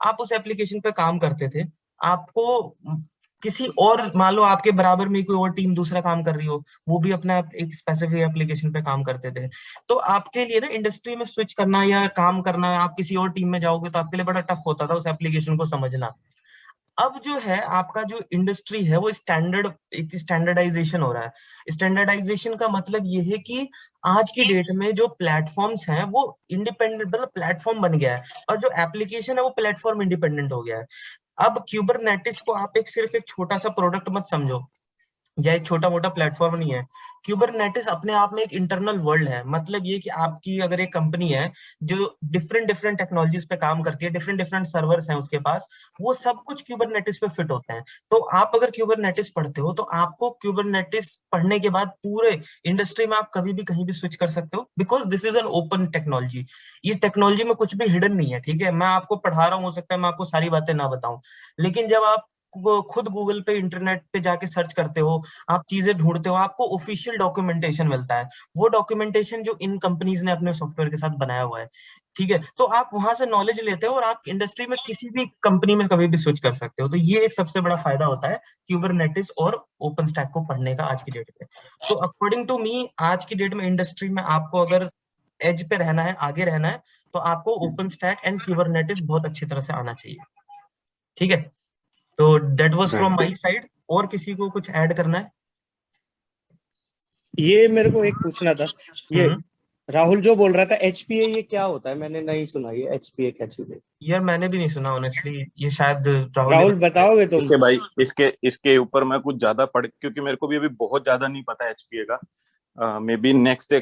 आप उस एप्लीकेशन पे काम करते थे। आपको किसी और, मान लो आपके बराबर में कोई और टीम दूसरा काम कर रही हो, वो भी अपना एक स्पेसिफिक एप्लीकेशन पे काम करते थे। तो आपके लिए ना इंडस्ट्री में स्विच करना या काम करना, आप किसी और टीम में जाओगे तो आपके लिए बड़ा टफ होता था उस एप्लीकेशन को समझना। अब जो है आपका जो इंडस्ट्री है वो एक स्टैंडर्डाइजेशन हो रहा है। स्टैंडर्डाइजेशन का मतलब ये है कि आज की डेट में जो प्लेटफॉर्म्स हैं वो इंडिपेंडेंट, मतलब प्लेटफॉर्म बन गया है, और जो एप्लीकेशन है वो प्लेटफॉर्म इंडिपेंडेंट हो गया है। अब क्यूबरनेटिस को आप सिर्फ एक छोटा सा प्रोडक्ट मत समझो, या एक छोटा मोटा प्लेटफॉर्म नहीं है। क्यूबरनेटिस अपने आप में एक इंटरनल वर्ल्ड है। मतलब ये कि आपकी अगर एक कंपनी है जो डिफरेंट डिफरेंट टेक्नोलॉजीज पे काम करती है, डिफरेंट डिफरेंट सर्वर्स हैं उसके पास, वो सब कुछ क्यूबरनेटिस पे फिट होते हैं। तो आप अगर क्यूबरनेटिस पढ़ते हो तो आपको क्यूबरनेटिस पढ़ने के बाद पूरे इंडस्ट्री में आप कभी भी कहीं भी स्विच कर सकते हो, because this is an open technology. ये टेक्नोलॉजी में कुछ भी हिडन नहीं है, ठीक है। मैं आपको पढ़ा रहा हूँ, हो सकता है मैं आपको सारी बातें ना बताऊं, लेकिन जब आप खुद गूगल पे, इंटरनेट पे जाके सर्च करते हो, आप चीजें ढूंढते हो, आपको ऑफिशियल डॉक्यूमेंटेशन मिलता है। वो डॉक्यूमेंटेशन जो इन कंपनीज ने अपने सॉफ्टवेयर के साथ बनाया हुआ है, ठीक है। तो आप वहां से नॉलेज लेते हो और आप इंडस्ट्री में किसी भी कंपनी में कभी भी स्विच कर सकते हो। तो ये एक सबसे बड़ा फायदा होता है क्यूबरनेटिस और ओपन स्टैक को पढ़ने का आज की डेट में। तो अकॉर्डिंग टू मी, आज की डेट में इंडस्ट्री में आपको अगर एज पे रहना है, आगे रहना है, तो आपको ओपन स्टैक एंड क्यूबरनेटिस बहुत अच्छी तरह से आना चाहिए, ठीक है। तो that was from
right.
My side. और किसी को कुछ ऐड करना है?
ये मेरे को एक पूछना था, ये
हम्म।
राहुल जो बोल रहा था HPA, ये क्या होता है? मैंने नहीं सुना ये HPA क्या चीज है।
यार मैंने भी नहीं सुना ऑनेस्टली, ये शायद राहुल ने
राहुल
बताया।
बताओगे तुम?
इसके भाई, इसके ऊपर मैं कुछ ज्यादा पढ़, क्योंकि मेरे को भी अभी बहुत ज्यादा नहीं पता एचपीए का। May be next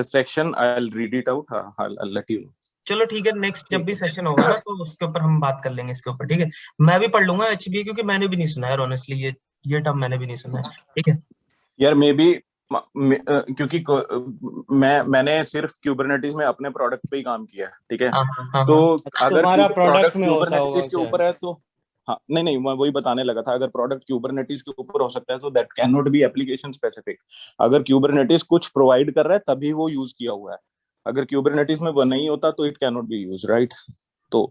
section I will read it out, I will let you no.
चलो ठीक है, नेक्स्ट जब
ठीक
भी
है।
सेशन होगा ना तो उसके ऊपर हम बात कर लेंगे इसके ऊपर, ठीक है। मैं भी पढ़ लूंगा एचबीए, क्योंकि मैंने भी नहीं सुना यार ऑनेस्टली, ये टर्म मैंने भी नहीं सुना है, ठीक है।
यार मे बी, क्योंकि मैंने सिर्फ क्यूबरनेटिस में अपने प्रोडक्ट पे ही काम किया है, ठीक है।
हाँ हाँ
तो
हाँ
अच्छा,
अगर
तुम्हारा
क्योंकि
प्रोडक्ट
प्रोडक्ट
में होता होगा
क्यूबरनेटिस के
क्या?
ऊपर है तो, हाँ नहीं नहीं, मैं वही बताने लगा था, अगर प्रोडक्ट क्यूबरनेटिस के ऊपर हो सकता है तो that can not B application specific. अगर क्यूबरनेटिस कुछ प्रोवाइड कर रहा है तभी वो यूज किया हुआ है, अगर क्यूबरनेटिस में वो नहीं होता तो it can not be use, right. तो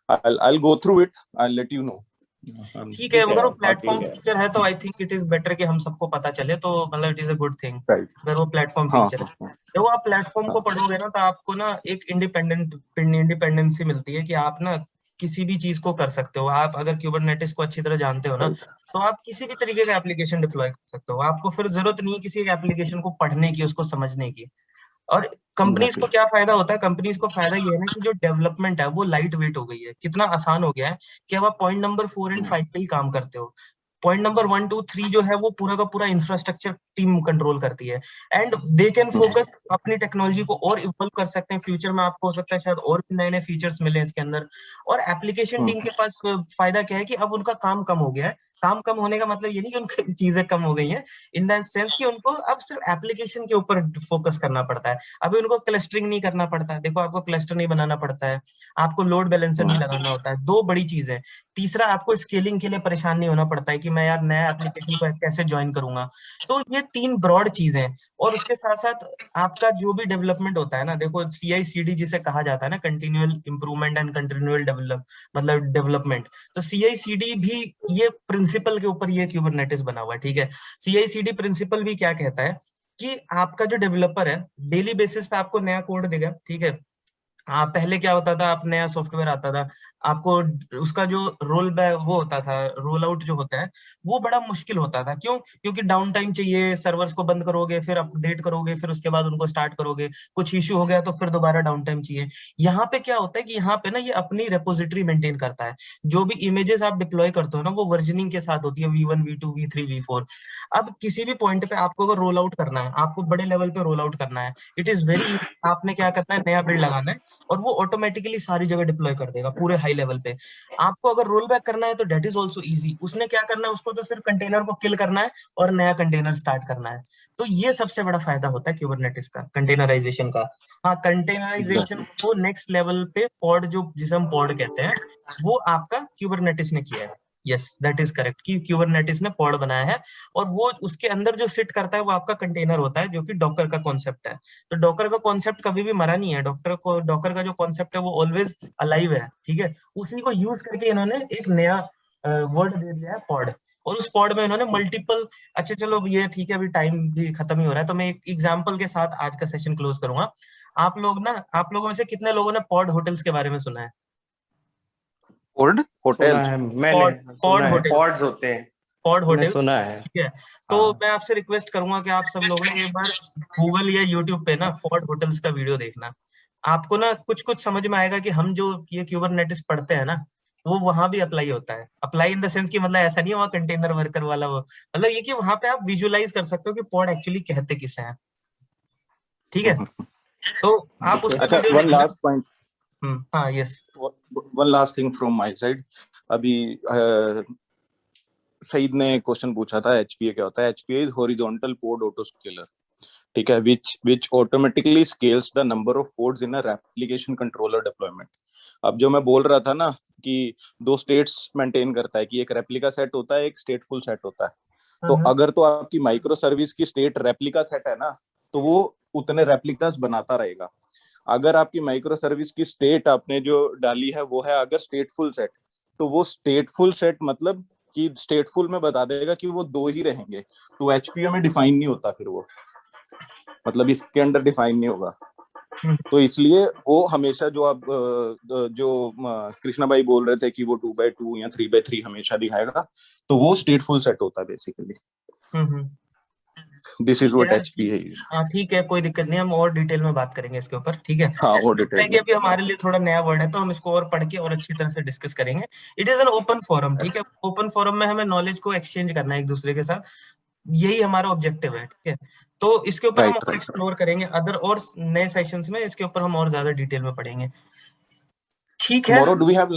I go through it, I let you know.
ठीक है,
ठीक है
अगर वो
यार, बाकी
प्लेटफॉर्म फीचर है तो I think it is better कि हम सबको पता चले, तो मतलब it is a good thing
right.
अगर वो प्लेटफॉर्म
हाँ
फीचर है।
हाँ हाँ
देखो आप प्लेटफॉर्म को
हाँ।
पढ़ोगे ना तो आपको ना एक इंडिपेंडेंसी मिलती है कि आप ना किसी भी चीज को कर सकते हो। आप अगर क्यूबरनेटिस को अच्छी तरह जानते हो ना,
राइट।
तो आप किसी भी तरीके का एप्लीकेशन डिप्लॉय कर सकते हो। आपको फिर जरूरत नहीं है किसी एक एप्लीकेशन को पढ़ने की, उसको समझने की। और कंपनीज को
एग्जैक्टली।
क्या फायदा होता है? कंपनीज को फायदा ये है ना कि जो डेवलपमेंट है वो लाइट वेट हो गई है, कितना आसान हो गया है कि अब आप पॉइंट नंबर 4 एंड 5 पे ही काम करते हो। पॉइंट नंबर 1 2 3 जो है वो पूरा का पूरा इंफ्रास्ट्रक्चर टीम कंट्रोल करती है, एंड दे कैन फोकस अपनी टेक्नोलॉजी को और इवॉल्व कर सकते हैं। फ्यूचर में आपको हो सकता है शायद और भी नए नए फीचर्स मिले इसके अंदर। और एप्लीकेशन टीम के पास फायदा क्या है कि अब उनका काम कम हो गया है। काम कम होने का मतलब ये नहीं कि उनकी चीजें कम हो गई हैं, इन द सेंस कि उनको अब सिर्फ एप्लीकेशन के ऊपर फोकस करना पड़ता है। अभी उनको क्लस्टरिंग नहीं करना पड़ता है। देखो आपको क्लस्टर नहीं बनाना पड़ता है, आपको लोड बैलेंसर नहीं लगाना होता है, दो बड़ी चीजें। तीसरा, आपको स्केलिंग के लिए परेशान नहीं होना पड़ता है कि मैं यार नया एप्लीकेशन को कैसे ज्वाइन करूंगा। तो ये तीन ब्रॉड चीजें हैं। और उसके साथ साथ आपका जो भी डेवलपमेंट होता है ना, देखो CI/CD जिसे कहा जाता है ना, continual improvement and continual develop, मतलब डेवलपमेंट। तो CI/CD भी ये प्रिंसिपल के ऊपर ये क्यूबरनेटिस बना हुआ है, ठीक है। CI/CD प्रिंसिपल भी क्या कहता है कि आपका जो डेवलपर है डेली बेसिस पे आपको नया कोड देगा, ठीक है। पहले क्या होता था, आप नया सॉफ्टवेयर आता था, आपको उसका जो रोल बैक वो होता था, रोल आउट जो होता है वो बड़ा मुश्किल होता था। क्यों? क्योंकि डाउन टाइम चाहिए, सर्वर्स को बंद करोगे, फिर अपडेट करोगे, फिर उसके बाद उनको स्टार्ट करोगे, कुछ इश्यू हो गया तो फिर दोबारा डाउन टाइम चाहिए। यहाँ पे क्या होता है कि यहाँ पे ना ये अपनी रेपोजिटरी मेंटेन करता है। जो भी इमेजेस आप डिप्लॉय करते हो ना वो वर्जनिंग के साथ होती है, V1 V2 V3 V4। अब किसी भी पॉइंट पे आपको अगर रोल आउट करना है, आपको बड़े लेवल पे रोल आउट करना है, इट इज वेरी, आपने क्या करना है, नया बिल्ड लगाना है और वो ऑटोमेटिकली सारी जगह डिप्लॉय कर देगा पूरे हाई लेवल पे। आपको अगर रोल बैक करना है तो डेट इज ऑल्सो इजी। उसने क्या करना है, उसको तो सिर्फ कंटेनर को किल करना है और नया कंटेनर स्टार्ट करना है। तो ये सबसे बड़ा फायदा होता है क्यूबरनेटिस का, कंटेनराइजेशन का। हाँ, कंटेनराइजेशन
एग्जैक्टली।
को नेक्स्ट लेवल पे पॉड, जो जिसे हम पॉड कहते हैं, वो आपका क्यूबरनेटिस ने किया है। यस, दैट इज करेक्ट कि क्यूबरनेटिस ने पॉड बनाया है। और वो उसके अंदर जो सिट करता है वो आपका कंटेनर होता है, जो कि डॉकर का कॉन्सेप्ट है। तो डॉकर का कॉन्सेप्ट कभी भी मरा नहीं है। डॉकर का जो कॉन्सेप्ट है वो ऑलवेज अलाइव है, ठीक है। उसी को यूज करके इन्होंने एक नया वर्ड दे दिया है, पॉड। और उस पॉड में इन्होंने मल्टीपल, अच्छा चलो ये ठीक है, अभी टाइम भी खत्म ही हो रहा है, तो मैं एक एग्जांपल के साथ आज का सेशन क्लोज करूंगा। आप लोगों में से कितने लोगों ने पॉड होटल्स के बारे में सुना है?
पोर्ड होटल
सुना है मैंने,
पॉड
सुना है
होटल्स,
पॉड्स होते हैं,
पॉड
मैंने
होटल्स,
सुना है।
ठीक है। तो
हाँ
मैं आपसे रिक्वेस्ट करूंगा कि आप सब लोग ना एक बार गूगल या यूट्यूब पे ना पॉड होटल्स का वीडियो देखना। आपको ना कुछ कुछ समझ में आएगा कि हम जो ये क्यूबरनेटिस पढ़ते हैं ना, वो वहां भी अप्लाई होता है। अप्लाई इन द सेंस कि मतलब ऐसा नहीं है वहाँ कंटेनर वर्कर वाला, वो मतलब ये कि वहां पे आप विजुअलाइज कर सकते हो कि पॉड एक्चुअली कहते किसे हैं, ठीक है। तो आप उसका
अच्छा,
वीडियो
वन
देखना।
लास्ट पॉइंट,
हाँ, yes.
One last thing from my side. अभी सईद ने क्वेश्चन पूछा था एचपीए क्या होता है। HPA is horizontal port auto scalar, ठीक है, which automatically scales the number of ports in a replication controller deployment। अब जो मैं बोल रहा था ना कि दो स्टेट्स मेंटेन करता है, कि एक रेप्लिका सेट होता है, एक स्टेटफुल सेट होता है। तो अगर तो आपकी माइक्रो सर्विस की स्टेट रेप्लिका सेट है ना, तो वो उतने रेप्लिकास बनाता रहेगा। अगर आपकी माइक्रो सर्विस की स्टेट आपने जो डाली है वो है अगर स्टेटफुल सेट, तो वो स्टेटफुल सेट मतलब कि स्टेटफुल में बता देगा कि वो दो ही रहेंगे, तो एचपीओ में डिफाइन नहीं होता, फिर वो मतलब इसके अंडर डिफाइन नहीं होगा। तो इसलिए वो हमेशा जो आप जो कृष्णा भाई बोल रहे थे कि वो 2x2 या 3x3 हमेशा दिखाएगा, तो वो स्टेटफुल सेट होता है basically. This is what HP है।
हाँ ठीक है, कोई दिक्कत नहीं, हम और डिटेल में बात करेंगे इसके ऊपर, ठीक है।
हाँ, वो
लगता है
डिटेल
कि
में।
अभी हमारे लिए थोड़ा नया वर्ड है, तो हम इसको और पढ़ के और अच्छी तरह से डिस्कस करेंगे। It is an open forum, ठीक है। ओपन फोरम में हमें नॉलेज को एक्सचेंज करना है एक दूसरे के साथ, यही हमारा ऑब्जेक्टिव है, ठीक है। तो इसके ऊपर हम
राइट
और
राइट।
एक्सप्लोर करेंगे अदर और नए सेशंस में, इसके ऊपर हम और ज्यादा डिटेल में पढ़ेंगे, ठीक है।
टुमारो डू वी हैव,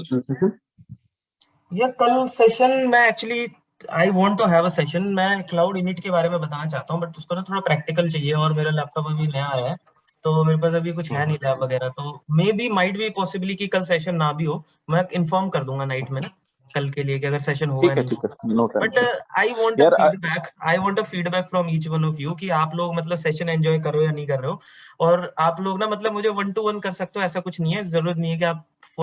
यार कल सेशन मैं actually I want to have a session, मैं क्लाउड इनिट के बारे में बताना चाहता हूँ, बट उसको ना थोड़ा प्रैक्टिकल चाहिए, और मेरा लैपटॉप अभी नया आया है, तो मेरे पास अभी कुछ है नहीं लैब वगैरह, तो may be might be possibly कि कल सेशन ना भी हो। मैं इन्फॉर्म कर दूंगा नाइट में ना कल के लिए कि अगर सेशन होगा नहीं
ठीक
होगा।
है, नो
बट
टेंशन यार।
I want a feedback from each one of you कि आप लोग मतलब सेशन एंजॉय कर रहे हो या नहीं कर रहे हो। और आप लोग ना मतलब मुझे 1-to-1 कर सकते हो, ऐसा कुछ नहीं है, जरूरत नहीं है कि आप